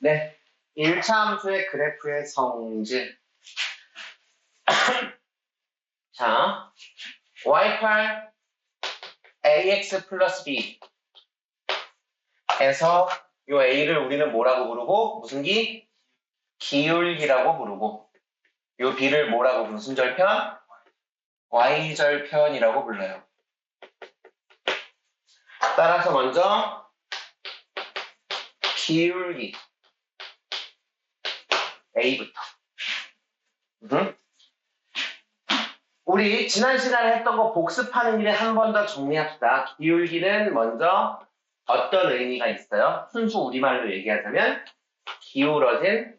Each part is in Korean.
네. 1차 함수의 그래프의 성질. 자, y8 ax 플러스 b 에서 요 a를 우리는 뭐라고 부르고 무슨 기? 기울기라고 부르고 요 b를 뭐라고 무슨 절편? y절편이라고 불러요. 따라서 먼저 기울기 a부터. 우리 지난 시간에 했던 거 복습하는 길에 한 번 더 정리합시다. 기울기는 먼저 어떤 의미가 있어요? 순수 우리말로 얘기하자면 기울어진,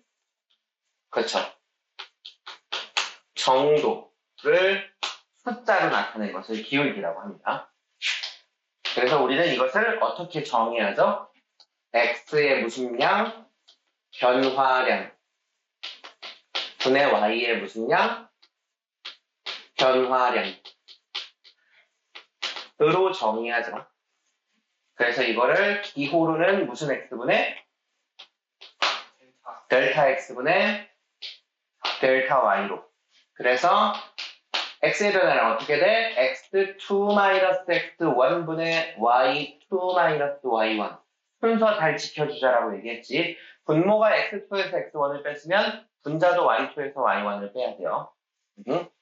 그렇죠, 정도를 숫자로 나타낸 것을 기울기라고 합니다. 그래서 우리는 이것을 어떻게 정의하죠? x의 무슨 양? 변화량 분의 y의 무슨 양? 변화량으로 정의하죠. 그래서 이거를 기호로는 무슨 x분의 델타 x분의 델타 y로. 그래서 x의 변화량 어떻게 돼? x2-x1분의 y2-y1. 순서 잘 지켜주자라고 얘기했지. 분모가 x2에서 x1을 뺐으면 분자도 y2에서 y1을 빼야 돼요.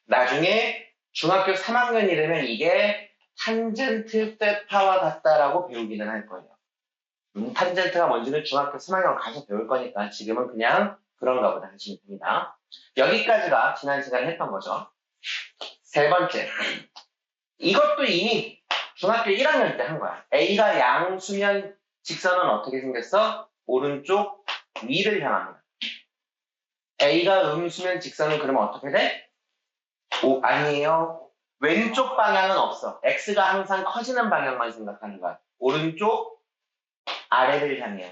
나중에 중학교 3학년이 되면 이게 탄젠트 세타와 같다라고 배우기는 할 거예요. 탄젠트가 뭔지는 중학교 3학년 가서 배울 거니까 지금은 그냥 그런가 보다 하시면 됩니다. 여기까지가 지난 시간에 했던 거죠. 세 번째. 이것도 이미 중학교 1학년 때 한 거야. A가 양수면 직선은 어떻게 생겼어? 오른쪽 위를 향합니다. A가 음수면 직선은 그러면 어떻게 돼? 아니에요. 왼쪽 방향은 없어. X가 항상 커지는 방향만 생각하는 거야. 오른쪽 아래를 향해요.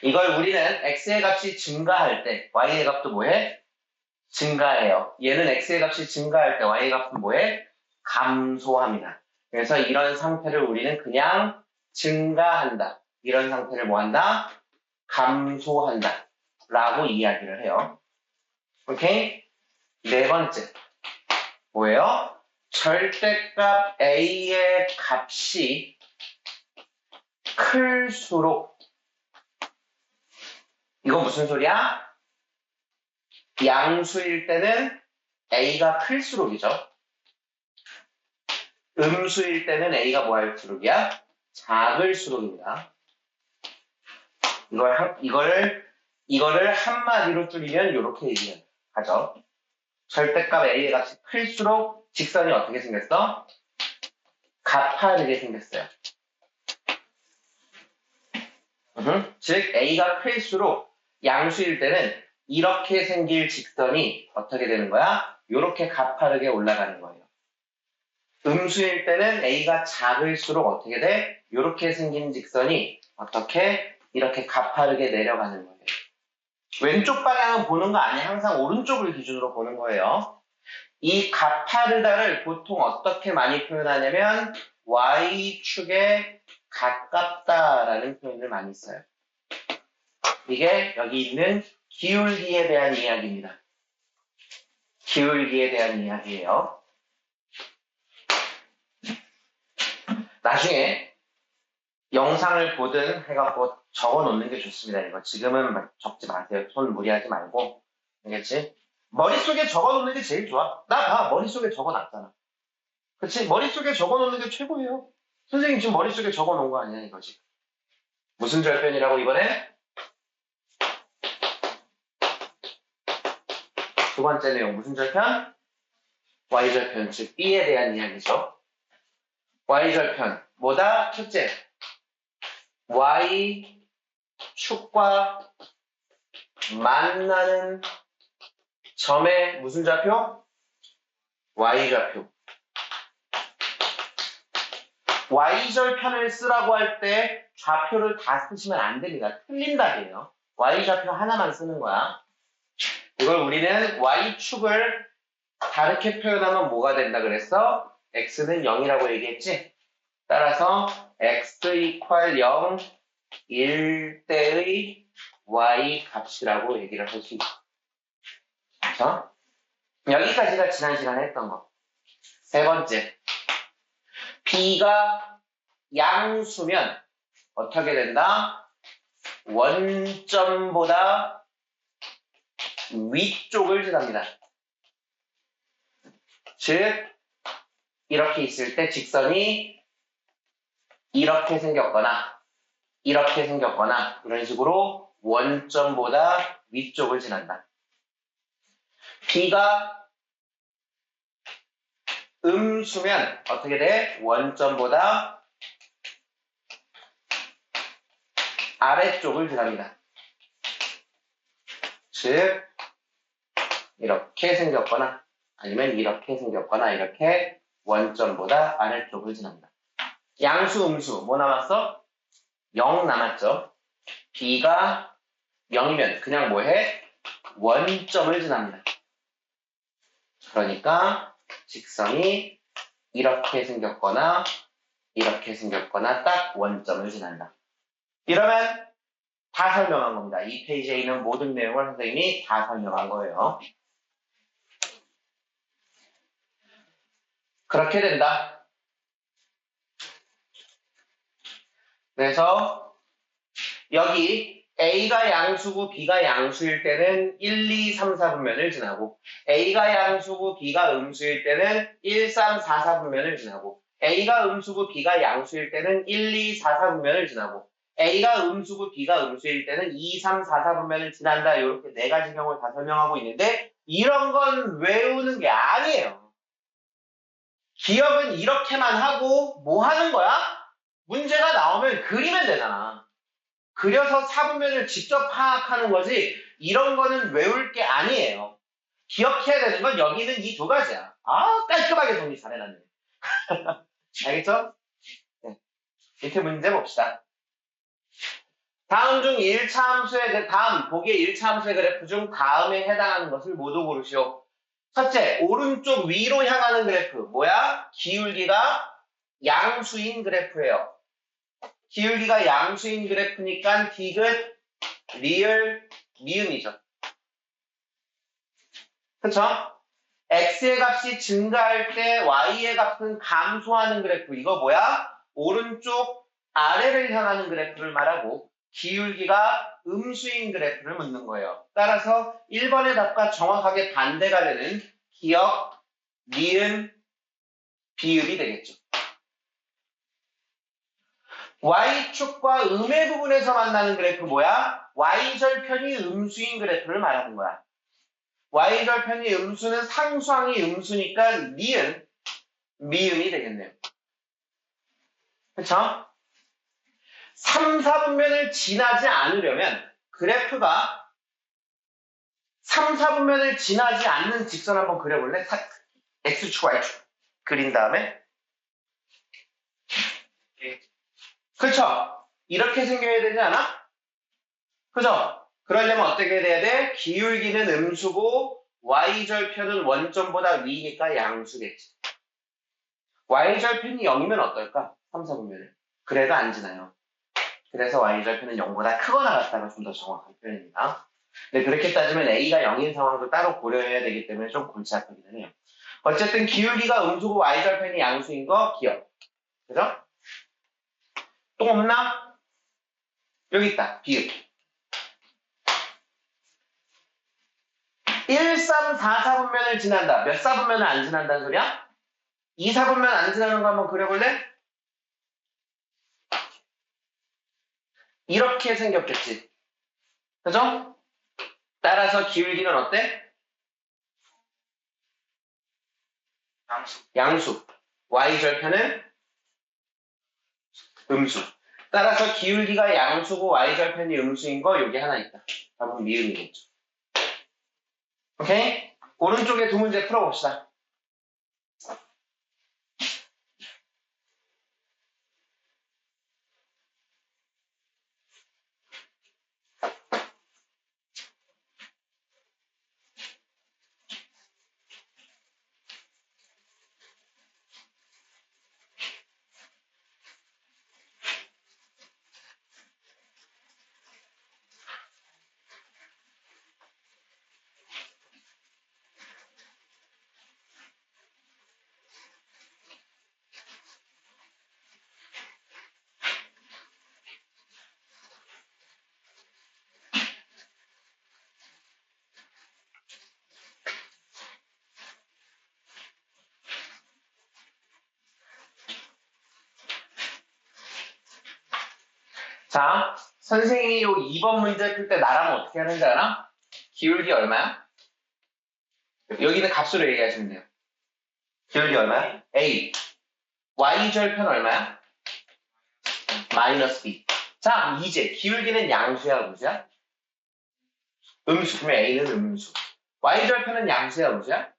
이걸 우리는 X의 값이 증가할 때 Y의 값도 뭐해? 증가해요. 얘는 X의 값이 증가할 때 Y의 값은 뭐해? 감소합니다. 그래서 이런 상태를 우리는 그냥 증가한다. 이런 상태를 뭐한다? 감소한다. 라고 이야기를 해요. 오케이? 네 번째. 뭐예요? 절대값 A의 값이 클수록, 이거 무슨 소리야? 양수일 때는 A가 클수록이죠. 음수일 때는 A가 뭐 할수록이야? 작을수록입니다. 이거를 한마디로 줄이면 이렇게 얘기하죠. 절대값 A의 값이 클수록 직선이 어떻게 생겼어? 가파르게 생겼어요. 즉 A가 클수록 양수일 때는 이렇게 생길 직선이 어떻게 되는 거야? 이렇게 가파르게 올라가는 거예요. 음수일 때는 A가 작을수록 어떻게 돼? 이렇게 생긴 직선이 어떻게? 이렇게 가파르게 내려가는 거예요. 왼쪽 방향은 보는 거 아니에요. 항상 오른쪽을 기준으로 보는 거예요. 이 가파르다를 보통 어떻게 많이 표현하냐면 Y축에 가깝다라는 표현을 많이 써요. 이게 여기 있는 기울기에 대한 이야기입니다. 기울기에 대한 이야기예요. 나중에 영상을 보든 해갖고 적어놓는 게 좋습니다. 이거 지금은 적지 마세요. 손 무리하지 말고. 알겠지? 머릿속에 적어놓는 게 제일 좋아. 나 봐. 머릿속에 적어놨잖아. 그치? 머릿속에 적어놓는 게 최고예요. 선생님 지금 머릿속에 적어놓은 거 아니야 이거지? 무슨 절편이라고 이번에? 두 번째 내용 무슨 절편? Y절편, 즉 B에 대한 이야기죠. Y절편 뭐다? 첫째, Y축과 만나는 점의 무슨 좌표? Y좌표. Y절편을 쓰라고 할 때 좌표를 다 쓰시면 안 됩니다. 틀린다고요. Y좌표 하나만 쓰는 거야. 이걸 우리는 Y축을 다르게 표현하면 뭐가 된다 그랬어? X는 0이라고 얘기했지? 따라서 X = 0, 1대의 y 값이라고 얘기를 할 수 있어. 그렇죠? 여기까지가 지난 시간에 했던 거. 세 번째, b가 양수면 어떻게 된다? 원점보다 위쪽을 지납니다. 즉 이렇게 있을 때 직선이 이렇게 생겼거나 이렇게 생겼거나 이런 식으로 원점보다 위쪽을 지난다. b가 음수면 어떻게 돼? 원점보다 아래쪽을 지납니다. 즉 이렇게 생겼거나 아니면 이렇게 생겼거나 이렇게 원점보다 아래쪽을 지난다. 양수 음수 뭐 남았어? 0 남았죠. b가 0이면 그냥 뭐해? 원점을 지납니다. 그러니까 직선이 이렇게 생겼거나 이렇게 생겼거나 딱 원점을 지난다. 이러면 다 설명한 겁니다. 이 페이지에 있는 모든 내용을 선생님이 다 설명한 거예요. 그렇게 된다. 그래서 여기 A가 양수고 B가 양수일 때는 1, 2, 3, 4분면을 지나고 A가 양수고 B가 음수일 때는 1, 3, 4, 4분면을 지나고 A가 음수고 B가 양수일 때는 1, 2, 4, 4분면을 지나고 A가 음수고 B가 음수일 때는 2, 3, 4, 4분면을 지난다. 이렇게 네 가지 경우를 다 설명하고 있는데 이런 건 외우는 게 아니에요. 기억은 이렇게만 하고 뭐 하는 거야? 문제가 나오면 그리면 되잖아. 그려서 사분면을 직접 파악하는 거지 이런 거는 외울 게 아니에요. 기억해야 되는 건 여기 있는 이 두 가지야. 아 깔끔하게 정리 잘 해놨네. 알겠죠? 네. 밑에 문제 봅시다. 다음 중 1차 함수의 다음 보기의 1차 함수의 그래프 중 다음에 해당하는 것을 모두 고르시오. 첫째, 오른쪽 위로 향하는 그래프. 뭐야? 기울기가 양수인 그래프예요. 기울기가 양수인 그래프니까 디귿, 리을, 미음이죠. 그쵸? x의 값이 증가할 때 y의 값은 감소하는 그래프. 이거 뭐야? 오른쪽 아래를 향하는 그래프를 말하고 기울기가 음수인 그래프를 묻는 거예요. 따라서 1번의 답과 정확하게 반대가 되는 기역, 니은, 비읍이 되겠죠. y축과 음의 부분에서 만나는 그래프 뭐야? y절편이 음수인 그래프를 말하는 거야. y절편이 음수는 상수항이 음수니까 니은, 미음이 되겠네요. 그쵸? 3, 4분면을 지나지 않으려면 그래프가 3, 4분면을 지나지 않는 직선 한번 그려볼래? X축, Y축 그린 다음에 그쵸? 이렇게 생겨야 되지 않아? 그죠? 그러려면 어떻게 돼야 돼? 기울기는 음수고 Y절편은 원점보다 위니까 양수겠지. Y절편이 0이면 어떨까? 3, 4분면을 그래도 안 지나요. 그래서 Y절편은 0보다 크거나 같다가 좀 더 정확한 표현입니다. 네, 그렇게 따지면 A가 0인 상황도 따로 고려해야 되기 때문에 좀 골치 아프기는 해요. 어쨌든 기울기가 음수고 Y절편이 양수인 거 기억. 그죠? 또 없나? 여기 있다. 비읍. 1, 3, 4, 4분면을 지난다. 몇 4분면을 안 지난다는 소리야? 2, 4분면 안 지나는 거 한번 그려볼래? 이렇게 생겼겠지. 그죠? 따라서 기울기는 어때? 양수. Y절편은 음수. 따라서 기울기가 양수고 Y절편이 음수인 거 여기 하나 있다. 답은 미음이겠죠. 오케이? 오른쪽에 두 문제 풀어봅시다. 자, 선생님이 요 2번 문제 풀 때 나라면 어떻게 하는지 알아? 기울기 얼마야? 여기는 값으로 얘기하시면 돼요. 기울기 얼마야? A. Y절편 얼마야? 마이너스 B. 자, 이제 기울기는 양수야, 무수야? 음수. 그러면 A는 음수. Y절편은 양수야, 무수야?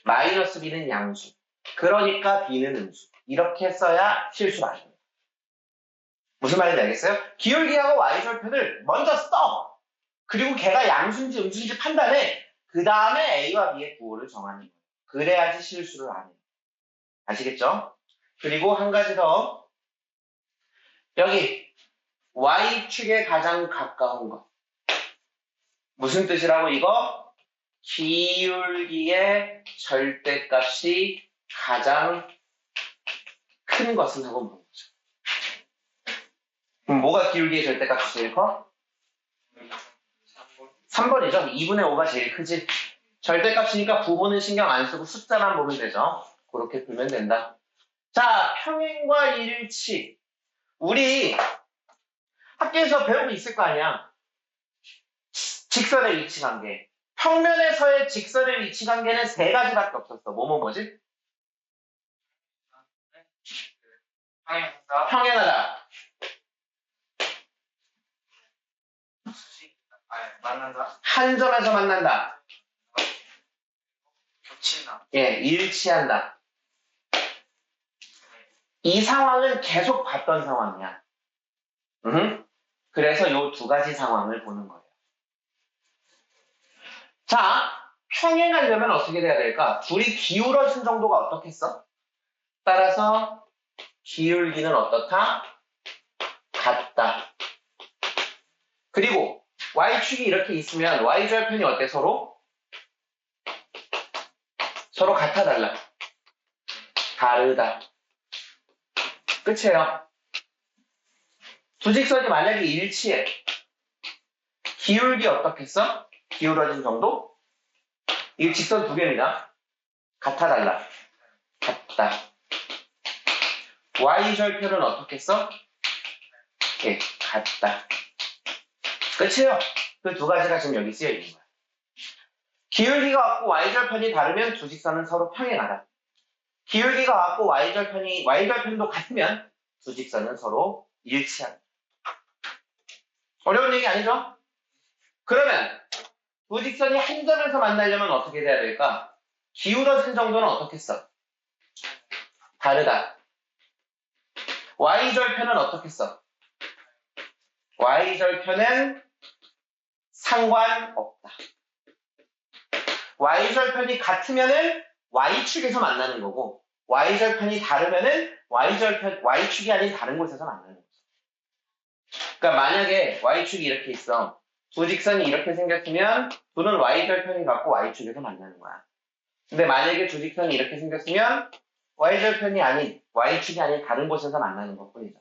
마이너스 B는 양수. 그러니까 B는 음수. 이렇게 써야 실수가 안 돼요. 무슨 말인지 알겠어요? 기울기하고 Y절편을 먼저 써. 그리고 걔가 양수인지 음수인지 판단해. 그 다음에 A와 B의 구호를 정하는 거예요. 그래야지 실수를 안 해요. 아시겠죠? 그리고 한 가지 더. 여기 Y축에 가장 가까운 것. 무슨 뜻이라고 이거? 기울기의 절대값이 가장 큰 것은 하고 보는 거죠. 그럼 뭐가 기울기의 절대값이 제일 커? 3번이죠. 2분의 5가 제일 크지. 절대값이니까 부호는 신경 안 쓰고 숫자만 보면 되죠. 그렇게 풀면 된다. 자, 평행과 일치. 우리 학교에서 배우고 있을 거 아니야. 직선의 위치 관계. 평면에서의 직선의 위치 관계는 세 가지밖에 없었어. 뭐지? 평행하다. 만난다. 한 점에서 만난다. 겹친다. 예, 일치한다. 이 상황은 계속 봤던 상황이야. 그래서 요 두 가지 상황을 보는 거예요. 자, 평행하려면 어떻게 돼야 될까? 둘이 기울어진 정도가 어떻겠어? 따라서 기울기는 어떻다? 같다. 그리고 Y축이 이렇게 있으면 Y절편이 어때? 서로 같아 달라? 다르다. 끝이에요. 두 직선이 만약에 일치해. 기울기 어떻겠어? 기울어진 정도? 이 직선 두 개입니다. 같아 달라? 같다. Y절편은 어떻겠어? 예, 같다. 끝이에요. 그 두 가지가 지금 여기 쓰여 있는 거야. 기울기가 같고 Y절편이 다르면 두 직선은 서로 평행하다. 기울기가 같고 Y절편도 같으면 두 직선은 서로 일치한다. 어려운 얘기 아니죠? 그러면 두 직선이 한 점에서 만나려면 어떻게 돼야 될까? 기울어진 정도는 어떻겠어? 다르다. Y절편은 어떻겠어? Y절편은 상관없다. Y절편이 같으면은 Y축에서 만나는 거고, Y절편이 다르면은 Y축이 아닌 다른 곳에서 만나는 거죠. 그러니까 만약에 Y축이 이렇게 있어. 두 직선이 이렇게 생겼으면 두는 Y절편이 같고 Y축에서 만나는 거야. 근데 만약에 두 직선이 이렇게 생겼으면 Y절편이 아닌, Y축이 아닌 다른 곳에서 만나는 것 뿐이죠.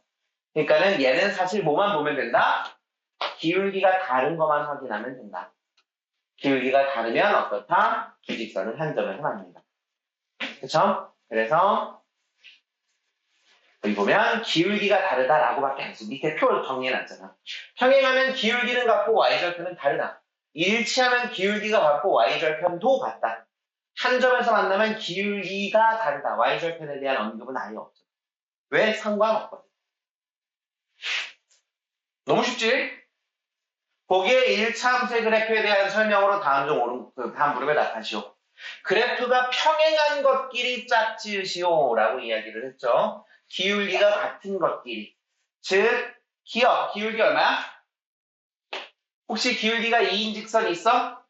그러니까는 얘는 사실 뭐만 보면 된다? 기울기가 다른 것만 확인하면 된다. 기울기가 다르면 어떻다? 두 직선은 한 점에서 만난다. 그쵸? 그래서 여기 보면 기울기가 다르다라고밖에 안 써. 밑에 표 정리해놨잖아. 평행하면 기울기는 같고 Y절편은 다르다. 일치하면 기울기가 같고 Y절편도 같다. 한 점에서 만나면 기울기가 다르다. Y절편에 대한 언급은 아예 없어. 왜? 상관없거든. 너무 쉽지? 보기에 1차함수의 그래프에 대한 설명으로 다음 무릎에 답하시오. 그래프가 평행한 것끼리 짝지으시오 라고 이야기를 했죠. 기울기가 같은 것끼리. 즉, 기울기 얼마야? 혹시 기울기가 2인 직선 있어?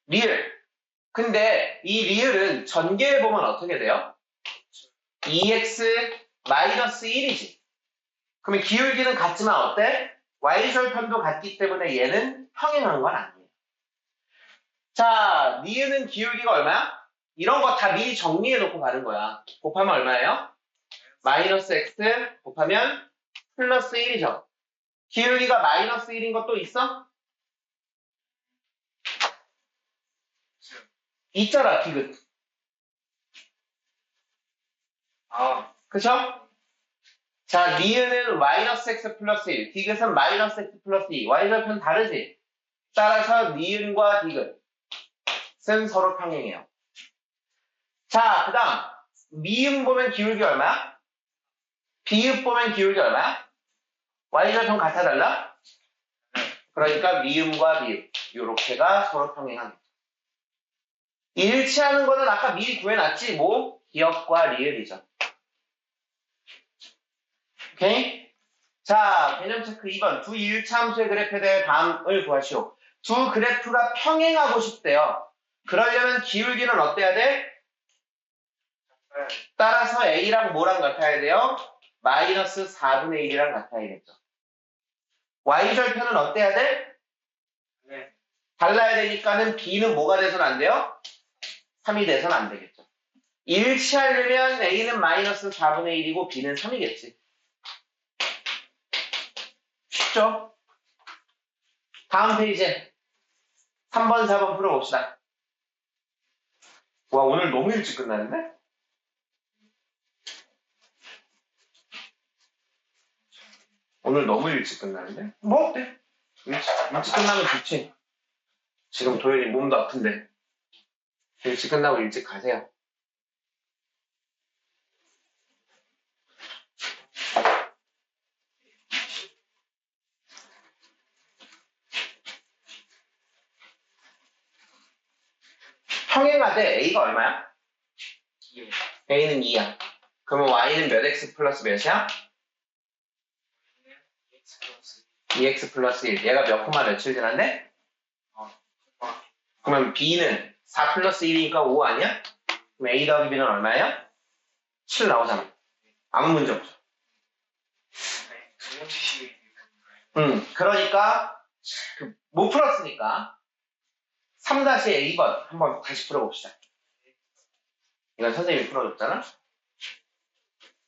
리을. 근데 이 리을은 전개해 보면 어떻게 돼요? 2x-1이지. 그러면 기울기는 같지만 어때? Y절편도 같기 때문에 얘는 평행한 건 아니에요. 자, 니은은 기울기가 얼마야? 이런 거 다 미리 정리해 놓고 가는 거야. 곱하면 얼마예요? 마이너스 x 곱하면 플러스 1이죠. 기울기가 마이너스 1인 것도 있어? 있잖아, 디귿. 그쵸? 자, 니은은 마이너스 x 플러스 1, 디귿은 마이너스 x 플러스 2. y절편 다르지? 따라서 니은과 디귿은 서로 평행해요. 자, 그 다음 미음 보면 기울기 얼마야? 비읍 보면 기울기 얼마야? y절편 같아 달라? 그러니까 미음과 비읍 요렇게가 서로 평행하겠죠. 일치하는 거는 아까 미리 구해놨지? 뭐? 기역과 리을이죠. 오케이? 자, 개념 체크 2번. 두 일차함수의 그래프에 대해 다음을 구하시오. 두 그래프가 평행하고 싶대요. 그러려면 기울기는 어때야 돼? 따라서 A랑 뭐랑 같아야 돼요? 마이너스 4분의 1이랑 같아야겠죠. Y절편은 어때야 돼? 네. 달라야 되니까는 B는 뭐가 돼서는 안 돼요? 3이 돼서는 안 되겠죠. 일치하려면 A는 마이너스 4분의 1이고 B는 3이겠지. 쉽죠? 다음 페이지 3번, 4번 풀어봅시다. 와, 오늘 너무 일찍 끝나는데? 오늘 너무 일찍 끝나는데? 뭐 어때? 일찍 끝나면 좋지. 지금 도현이 몸도 아픈데 일찍 끝나고 일찍 가세요. 평행하되 A가 얼마야? A는 2야. 그러면 Y는 몇 X 플러스 몇이야? 2X 플러스 1. 얘가 몇 콤마 며칠 지났네? 그러면 B는 4 플러스 1이니까 5 아니야? 그럼 A 더하기 B는 얼마예요? 7 나오잖아. 아무 문제 없어. 그러니까 못 풀었으니까 3-A번 한번 다시 풀어봅시다. 이건 선생님이 풀어줬잖아.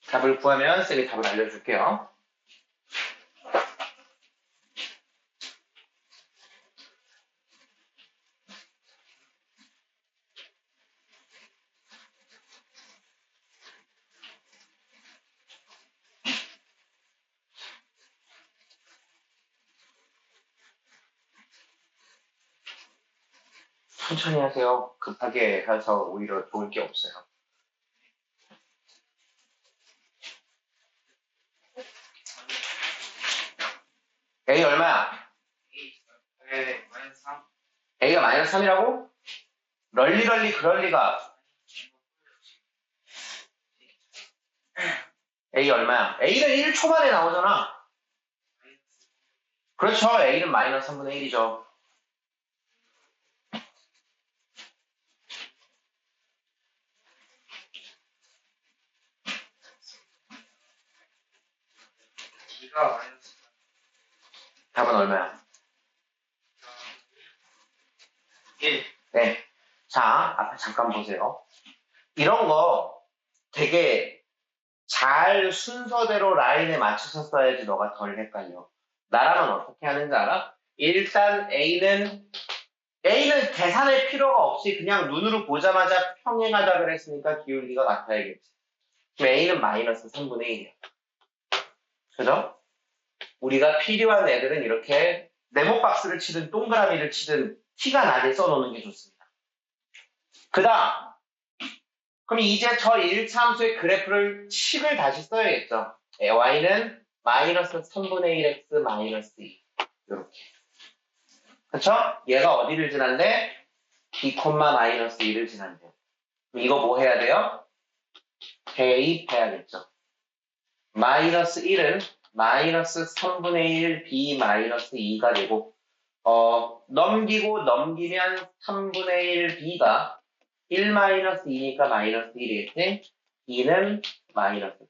답을 구하면 쌤이 답을 알려줄게요. 천천히 하세요. 급하게 해서 오히려 좋을 게 없어요. A 얼마야? 마이너스 3. A가 마이너스 3이라고? 럴리 그럴 리가. A 얼마야? A는 1초 만에 나오잖아. 그렇죠. A는 마이너스 3분의 1이죠. B가 마이너스 답은 얼마야? 1. 네. 자, 앞에 잠깐 보세요. 이런 거 되게 잘 순서대로 라인에 맞춰서 써야지 너가 덜 헷갈려. 나라면 어떻게 하는지 알아? 일단 A는 계산할 필요가 없이 그냥 눈으로 보자마자 평행하다 그랬으니까 기울기가 같아야겠지. 그럼 A는 마이너스 3분의 1이야. 그죠? 우리가 필요한 애들은 이렇게 네모 박스를 치든 동그라미를 치든 티가 나게 써놓는 게 좋습니다. 그 다음 그럼 이제 저 1차함수의 그래프를 식을 다시 써야겠죠. y는 마이너스 3분의 1x 마이너스 2 이렇게. 그쵸? 얘가 어디를 지난대? 2, 마이너스 2를 지난대. 이거 뭐 해야 돼요? 대입해야겠죠. 마이너스 1은 마이너스 3분의 1 b 마이너스 2가 되고 넘기면 3분의 1 b가 1 마이너스 2니까 마이너스 1이겠지? 2는 마이너스.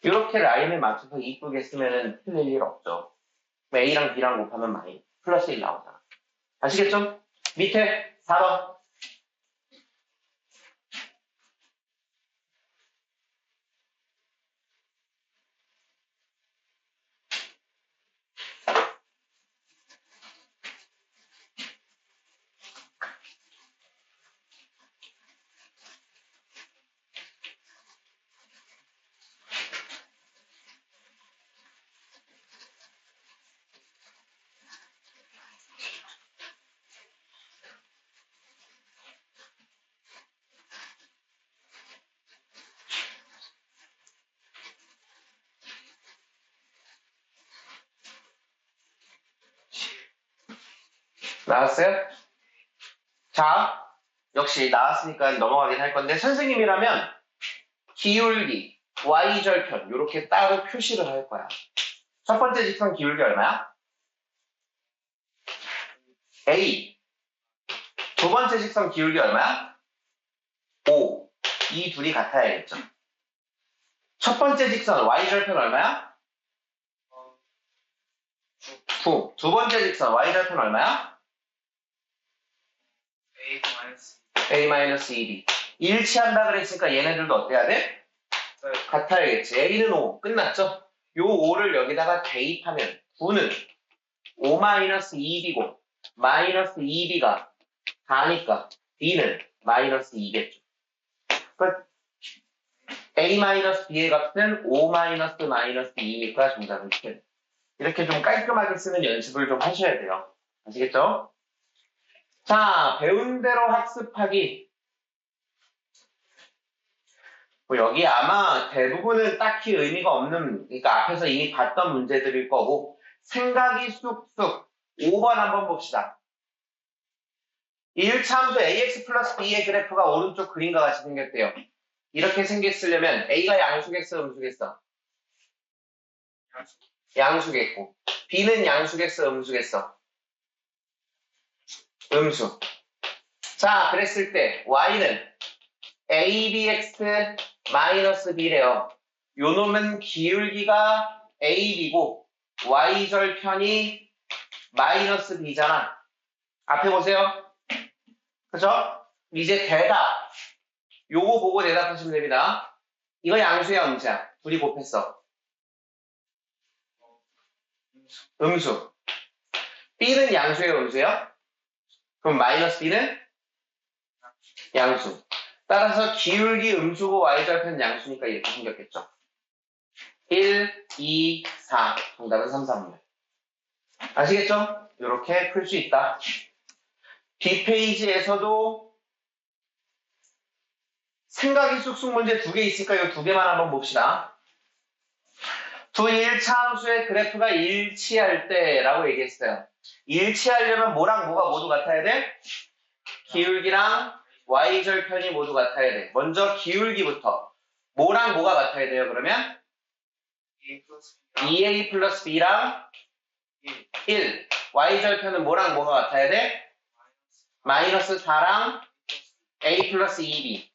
이렇게 라인을 맞춰서 이쁘게 쓰면 틀릴 일 없죠. A랑 B랑 곱하면 플러스 1 나오잖아. 아시겠죠? 밑에 4번. 나왔어요? 자, 역시 나왔으니까 넘어가긴 할 건데 선생님이라면 기울기, y절편 이렇게 따로 표시를 할 거야. 첫 번째 직선 기울기 얼마야? A. 두 번째 직선 기울기 얼마야? O. 이 둘이 같아야겠죠. 첫 번째 직선 y절편 얼마야? 9. 두 번째 직선 y절편 얼마야? A 마이너스 A-2b. 일치한다 그랬으니까 얘네들도 어때야 돼? 같아야겠지. A는 5. 끝났죠? 요 5를 여기다가 대입하면 9는 5-2b고 마이너스 2b가 4니까 B는 마이너스 2겠죠. 끝. A-B의 값은 5-2니까 정답은 7. 이렇게 좀 깔끔하게 쓰는 연습을 좀 하셔야 돼요. 아시겠죠? 자, 배운 대로 학습하기. 뭐 여기 아마 대부분은 딱히 의미가 없는, 그러니까 앞에서 이미 봤던 문제들일 거고, 생각이 쑥쑥 5번 한번 봅시다. 1차 함수 ax 플러스 b의 그래프가 오른쪽 그림과 같이 생겼대요. 이렇게 생겼으려면 a가 양수겠어, 음수겠어? 양수겠고, b는 양수겠어, 음수겠어? 음수. 자, 그랬을 때 y는 abx 마이너스 b래요. 요 놈은 기울기가 ab고 y절편이 마이너스 b잖아. 앞에 보세요. 그죠? 이제 대답. 요거 보고 대답하시면 됩니다. 이거 양수야, 음수야? 둘이 곱했어. 음수. b는 양수예요, 음수예요? 그럼 마이너스 b는 양수. 따라서 기울기 음수고 y절편 양수니까 이렇게 생겼겠죠. 1, 2, 4. 정답은 3, 4입니다. 아시겠죠? 이렇게 풀 수 있다. 뒷페이지에서도 생각이 쑥쑥 문제 2개 있으니까 이 2개만 한번 봅시다. 두 1차 함수의 그래프가 일치할 때라고 얘기했어요. 일치하려면 뭐랑 뭐가 모두 같아야 돼? 기울기랑 y절편이 모두 같아야 돼. 먼저 기울기부터. 뭐랑 뭐가 같아야 돼요, 그러면? A 플러스 2a 플러스 b랑 1. y절편은 뭐랑 뭐가 같아야 돼? 마이너스 4랑 a 플러스 2b.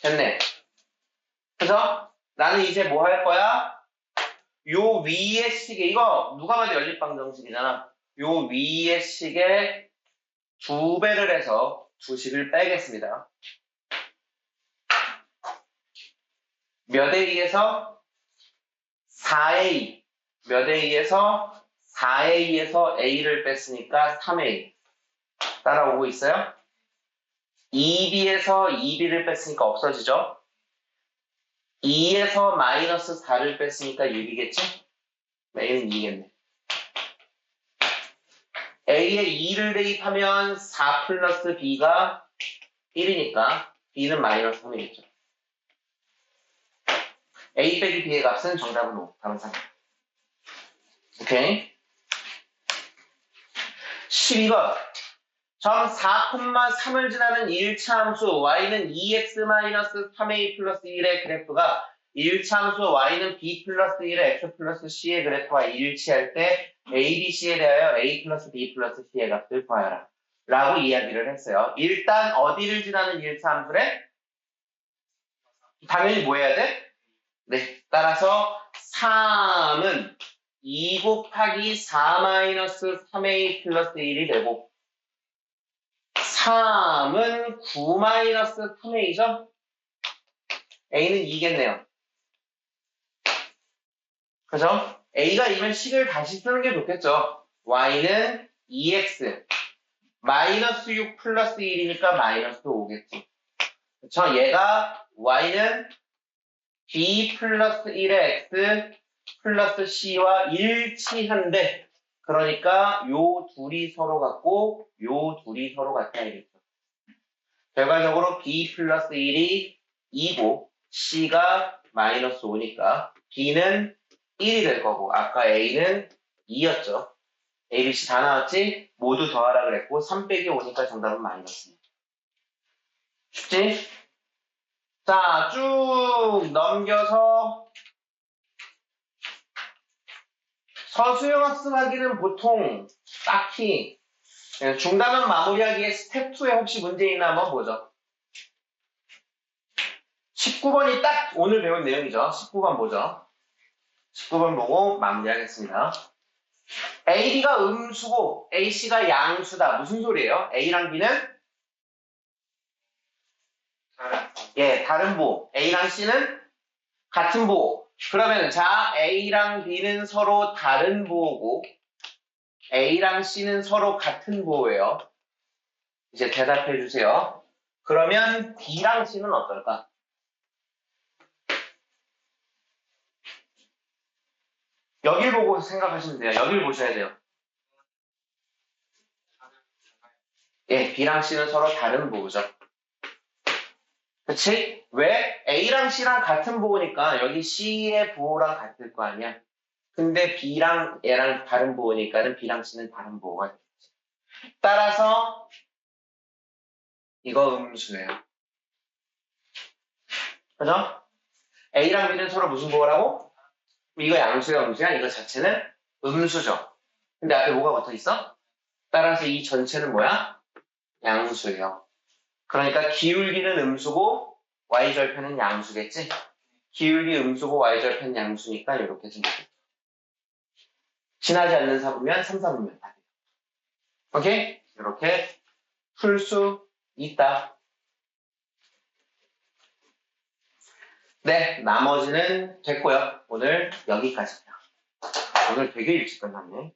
됐네. 그래서 나는 이제 뭐 할 거야? 요 위의 식에, 이거 누가 봐도 연립방정식이잖아. 요 위의 식에 2배를 해서 2식을 빼겠습니다. 몇 a에서 4a, 몇 a에서 4a에서 a를 뺐으니까 3a. 따라오고 있어요? 2b에서 2b를 뺐으니까 없어지죠? 2에서 마이너스 4를 뺐으니까 6이겠지? a는 2겠네. a에 2를 대입하면 4 플러스 b가 1이니까 b는 마이너스 3이겠죠. a 빼기 b의 값은 정답은 5. 답은 3. 오케이? 12번. 점 4,3을 지나는 1차 함수 y는 2x-3a 플러스 1의 그래프가 1차 함수 y는 b 플러스 1의 x 플러스 c의 그래프와 일치할 때 a, b, c에 대하여 a 플러스 b 플러스 c의 값을 구하여라. 라고 이야기를 했어요. 일단 어디를 지나는 1차 함수래? 당연히 뭐 해야 돼? 네. 따라서 3은 2 곱하기 4-3a 플러스 1이 되고 3은 9-3a죠? a는 2겠네요. 그죠? a가 2면 식을 다시 쓰는 게 좋겠죠. y는 2x 마이너스 6 플러스 1이니까 마이너스 5겠지. 그쵸? 얘가 y는 b 플러스 1의 x 플러스 c와 일치한데 그러니까 요 둘이 서로 같고 요 둘이 서로 같아야겠죠. 결과적으로 b 플러스 1이 2고 c가 마이너스 5니까 b는 1이 될 거고 아까 a는 2였죠. A, B, C 다 나왔지? 모두 더하라 그랬고 3 빼기 5니까 정답은 마이너스. 쉽지? 자, 쭉 넘겨서 서술형 학습하기는 보통 딱히 중단원 마무리하기에 스텝 2에 혹시 문제 있나 한번 보죠. 19번이 딱 오늘 배운 내용이죠. 19번 보죠. 19번 보고 마무리하겠습니다. AB가 음수고 AC가 양수다. 무슨 소리예요? A랑 B는 다른 부호. A랑 C는 같은 부호. 그러면 자, A랑 B는 서로 다른 부호고 A랑 C는 서로 같은 부호예요. 이제 대답해 주세요. 그러면 B랑 C는 어떨까? 여길 보고 생각하시면 돼요. 여길 보셔야 돼요. B랑 C는 서로 다른 부호죠. 그치? 왜? A랑 C랑 같은 부호니까 여기 C의 부호랑 같을 거 아니야. 근데 B랑 얘랑 다른 부호니까는 B랑 C는 다른 부호가 되겠지. 따라서 이거 음수예요. 그죠? A랑 B는 서로 무슨 부호라고? 이거 양수야, 음수야? 이거 자체는 음수죠. 근데 앞에 뭐가 붙어 있어? 따라서 이 전체는 뭐야? 양수예요. 그러니까 기울기는 음수고 y절편은 양수겠지? 기울기 음수고 y절편 양수니까 이렇게 생각해. 지나지 않는 사분면 3, 4분면 다 돼요. 오케이? 이렇게 풀 수 있다. 네, 나머지는 됐고요. 오늘 여기까지입니다. 오늘 되게 일찍 끝났네.